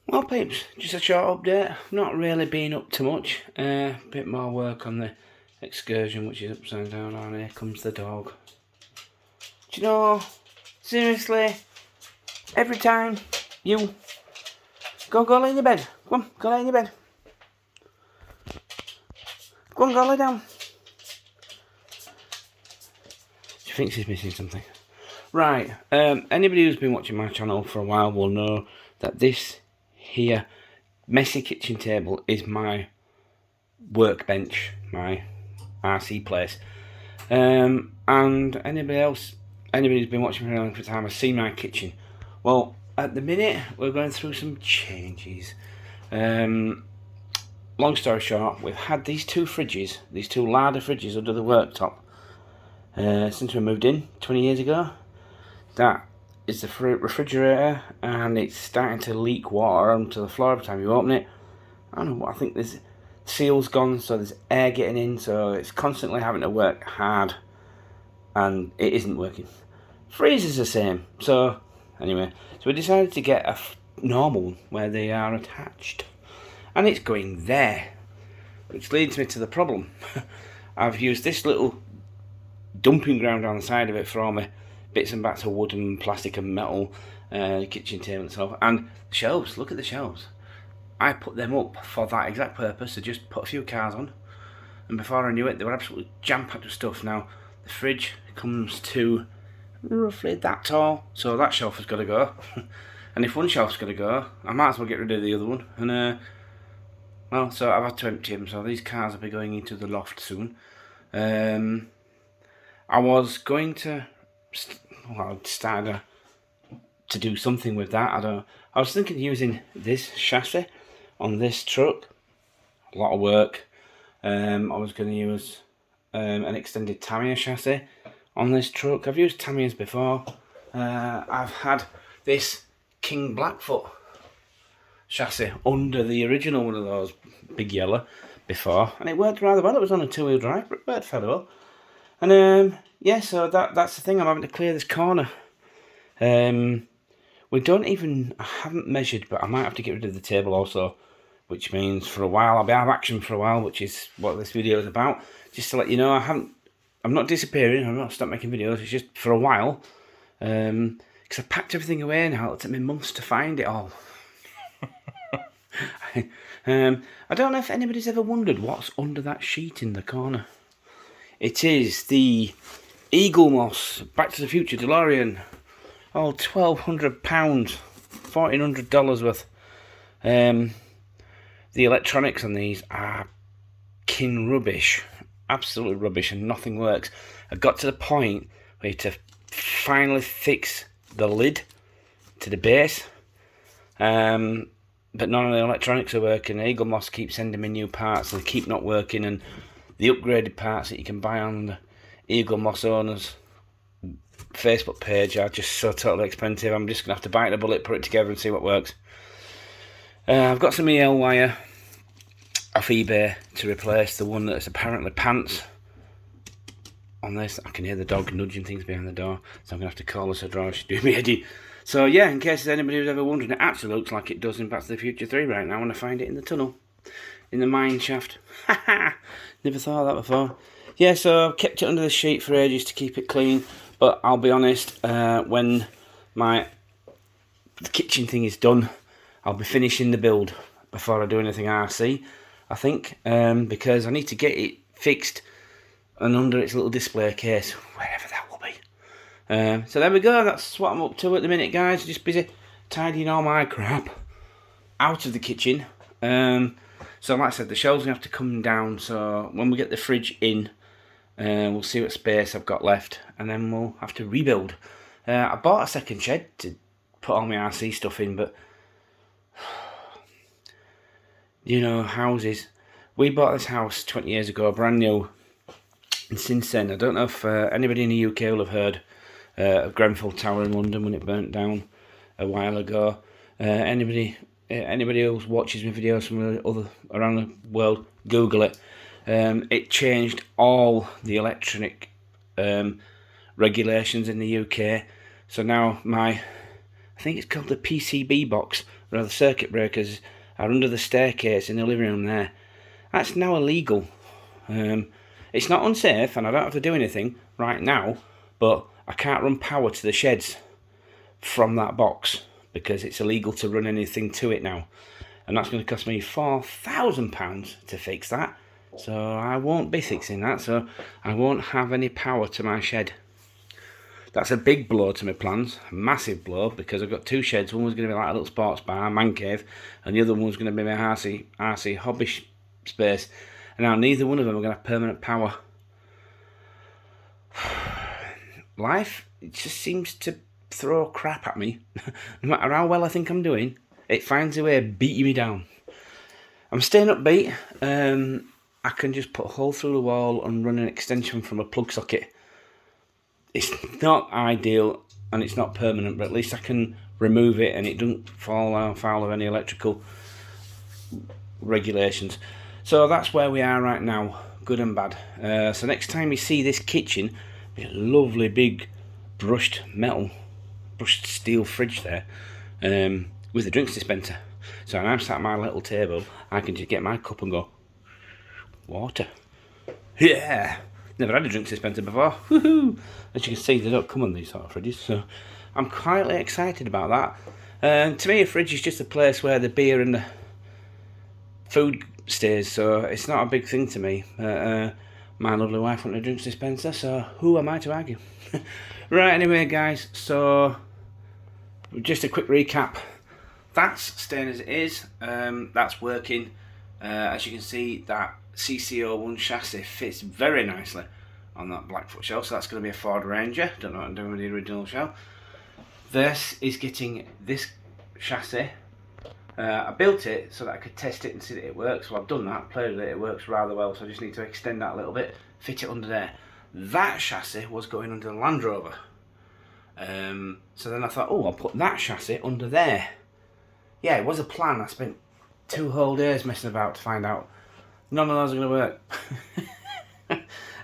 Well peeps, just a short update. Not really been up to much. Bit more work on the excursion, which is upside down, and here comes the dog. Do you know, seriously, every time you go lay in your bed. Come on, go lay in your bed. Go on, go lay down. She thinks she's missing something. Right, anybody who's been watching my channel for a while will know that this here messy kitchen table is my workbench, my RC place. And anybody who's been watching me for a long time has seen my kitchen. Well, at the minute we're going through some changes. Long story short, we've had these two larder fridges under the worktop since we moved in 20 years ago. That is the refrigerator, and it's starting to leak water onto the floor every time you open it. I don't know what, I think there's seal's gone, so there's air getting in, so it's constantly having to work hard, and it isn't working. Freezer's the same. So anyway, so we decided to get a normal one where they are attached, and it's going there, which leads me to the problem. I've used this little dumping ground on the side of it for all my bits and bats of wood and plastic and metal, kitchen table and stuff, and shelves. Look at the shelves. I put them up for that exact purpose, to just put a few cars on, and before I knew it they were absolutely jam-packed with stuff. Now the fridge comes to roughly that tall, so that shelf has got to go. And if one shelf's got to go, I might as well get rid of the other one. And well, so I've had to empty them, so these cars will be going into the loft soon. I was going to start to do something with that. I was thinking of using this chassis on this truck. A lot of work. I was going to use an extended Tamiya chassis on this truck. I've used Tamiyas before. I've had this King Blackfoot chassis under the original one of those big yellow before, and it worked rather well. It was on a two-wheel drive, but it worked fairly well. And yeah, so that's the thing. I'm having to clear this corner. We don't even, I haven't measured, but I might have to get rid of the table also, which means for a while I'll be out of action for a while, which is what this video is about. Just to let you know, I'm not disappearing. I'm not stopped making videos. It's just for a while, because I packed everything away now. It took me months to find it all. I don't know if anybody's ever wondered what's under that sheet in the corner. It is the Eagle Moss Back to the Future DeLorean. Oh, £1,200, $1,400 worth. The electronics on these are kin rubbish, absolutely rubbish, and nothing works. I got to the point where you had to finally fix the lid to the base, but none of the electronics are working. Eagle Moss keeps sending me new parts, and they keep not working, and the upgraded parts that you can buy on the Eagle Moss owners Facebook page are just so totally expensive. I'm just going to have to bite the bullet, put it together and see what works. I've got some EL wire off eBay to replace the one that's apparently pants on this. I can hear the dog nudging things behind the door, so I'm going to have to call her so draw she's doing me heady. So yeah, in case there's anybody who's ever wondering, it actually looks like it does in Back to the Future 3 right now when I find it in the tunnel, in the mine shaft. Never thought of that before. Yeah, so I've kept it under the sheet for ages to keep it clean, but I'll be honest, when the kitchen thing is done, I'll be finishing the build before I do anything RC, I think, because I need to get it fixed and under its little display case, wherever that will be. So there we go, that's what I'm up to at the minute, guys. Just busy tidying all my crap out of the kitchen. So like I said, the shelves are going to have to come down, so when we get the fridge in, we'll see what space I've got left, and then we'll have to rebuild. I bought a second shed to put all my RC stuff in, but you know, houses. We bought this house 20 years ago, brand new, and since then, I don't know if anybody in the UK will have heard of Grenfell Tower in London when it burnt down a while ago. Anybody who watches my videos from around the world, Google it. It changed all the electronic regulations in the UK. So now I think it's called the PCB box where the circuit breakers are under the staircase in the living room there. That's now illegal. It's not unsafe and I don't have to do anything right now, but I can't run power to the sheds from that box because it's illegal to run anything to it now. And that's going to cost me £4,000 to fix that. So I won't be fixing that, so I won't have any power to my shed. That's a big blow to my plans, a massive blow, because I've got two sheds. One was going to be like a little sports bar, man cave, and the other one was going to be my RC hobby space. And now neither one of them are going to have permanent power. Life, it just seems to throw crap at me. No matter how well I think I'm doing, it finds a way of beating me down. I'm staying upbeat. I can just put a hole through the wall and run an extension from a plug socket. It's not ideal and it's not permanent, but at least I can remove it and it doesn't fall foul of any electrical regulations. So that's where we are right now, good and bad. So next time you see this kitchen, a lovely big brushed steel fridge there, with a drinks dispenser. So when I'm sat at my little table, I can just get my cup and go, water. Yeah! Never had a drinks dispenser before. Woohoo! As you can see, they don't come on these sort of fridges, so I'm quietly excited about that. To me, a fridge is just a place where the beer and the food stays, so it's not a big thing to me. My lovely wife wanted a drinks dispenser, so who am I to argue? Right, anyway, guys, so just a quick recap. That's staying as it is. That's working. As you can see, that CC01 chassis fits very nicely on that Blackfoot shell, so that's going to be a Ford Ranger. Don't know what I'm doing with the original shell. This is getting this chassis. I built it so that I could test it and see that it works. Well, I've done that, played with it, it works rather well, so I just need to extend that a little bit, fit it under there. That chassis was going under the Land Rover. So then I thought, oh, I'll put that chassis under there. Yeah, it was a plan. I spent 2 whole days messing about to find out none of those are going to work.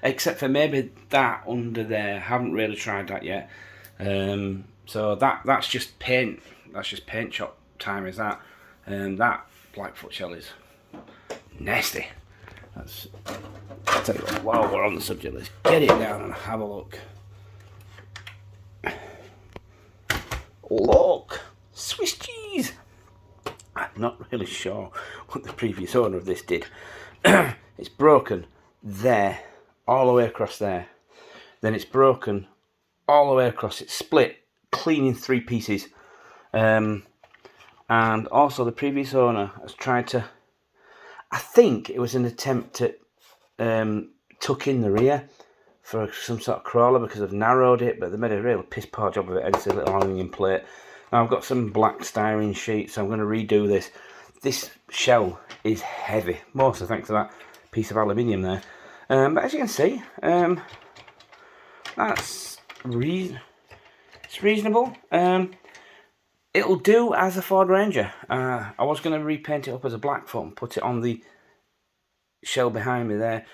Except for maybe that under there. Haven't really tried that yet. So that's just paint. That's just paint shop time, is that. That Blackfoot shell is nasty. I'll tell you what, while we're on the subject, let's get it down and have a look. Look! Swiss cheese! I'm not really sure what the previous owner of this did. It's broken there, all the way across there. Then it's broken all the way across. It's split clean in 3 pieces. And also the previous owner has tried to, I think it was an attempt to tuck in the rear for some sort of crawler because they've narrowed it, but they made a real piss poor job of it, hence a little hanging plate. Now I've got some black styrene sheets, so I'm going to redo this. This shell is heavy, mostly thanks to that piece of aluminium there. But as you can see, it's reasonable. It'll do as a Ford Ranger. I was going to repaint it up as a Blackfoot and put it on the shell behind me there.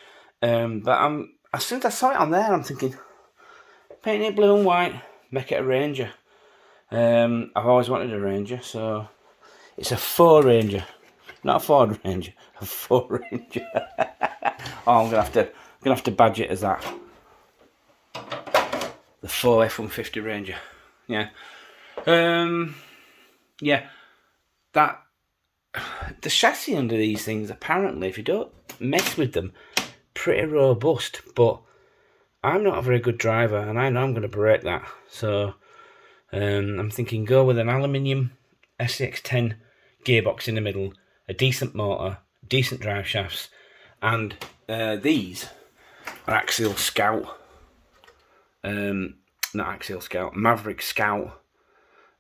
But as soon as I saw it on there, I'm thinking, paint it blue and white, make it a Ranger. I've always wanted a Ranger, so it's a 4 Ranger, not a Ford Ranger, a 4 Ranger. Oh, I'm gonna have to badge it as that. The 4 F-150 Ranger. Yeah. Yeah. That the chassis under these things, apparently, if you don't mess with them, pretty robust. But I'm not a very good driver, and I know I'm gonna break that. So I'm thinking go with an aluminium SCX10 gearbox in the middle, a decent motor, decent drive shafts, and these are Axial Scout, not Axial Scout, Maverick Scout,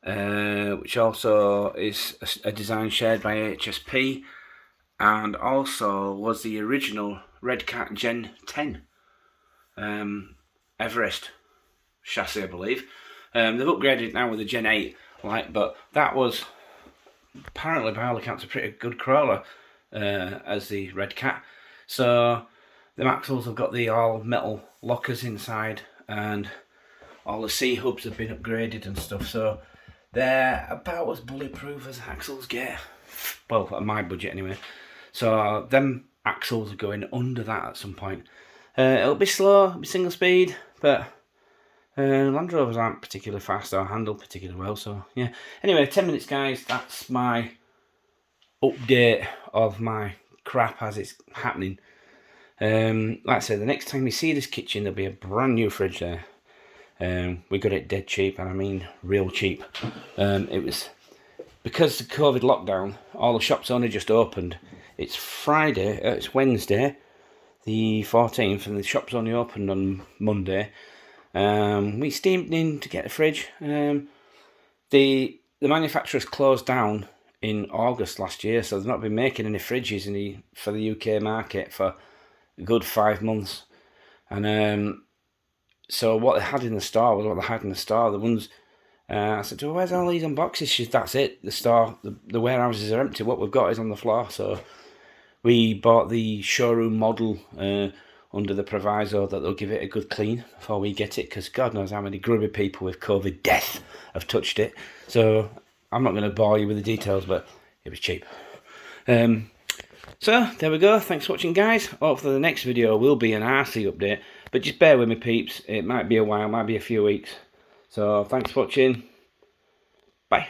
which also is a design shared by HSP, and also was the original Red Cat Gen 10 Everest chassis, I believe. They've upgraded it now with the Gen 8 light, but that was apparently by all accounts a pretty good crawler as the Red Cat. So the axles have got the all metal lockers inside, and all the C-hubs have been upgraded and stuff. So They're about as bulletproof as axles get. Well, at my budget anyway. So them axles are going under that at some point. It'll be slow, it'll be single speed, but Land Rovers aren't particularly fast or handle particularly well. So yeah. Anyway, 10 minutes, guys. That's my update of my crap as it's happening. Like I said, the next time you see this kitchen, there'll be a brand new fridge there. We got it dead cheap, and I mean real cheap. It was because the COVID lockdown, all the shops only just opened. It's Friday, it's Wednesday, the 14th, and the shops only opened on Monday. We steamed in to get a fridge. The manufacturers closed down in August last year, so they've not been making any fridges for the UK market for a good 5 months. And so what they had in the store was what they had in the store. The ones I said, "Oh, where's all these on boxes?" She said, "That's it. The store, the warehouses are empty. What we've got is on the floor." So we bought the showroom model under the proviso that they'll give it a good clean before we get it, because God knows how many grubby people with COVID death have touched it. So I'm not going to bore you with the details, but it was cheap. So there we go. Thanks for watching, guys. Hopefully the next video will be an RC update, but just bear with me, peeps. It might be a while, might be a few weeks. So thanks for watching. Bye.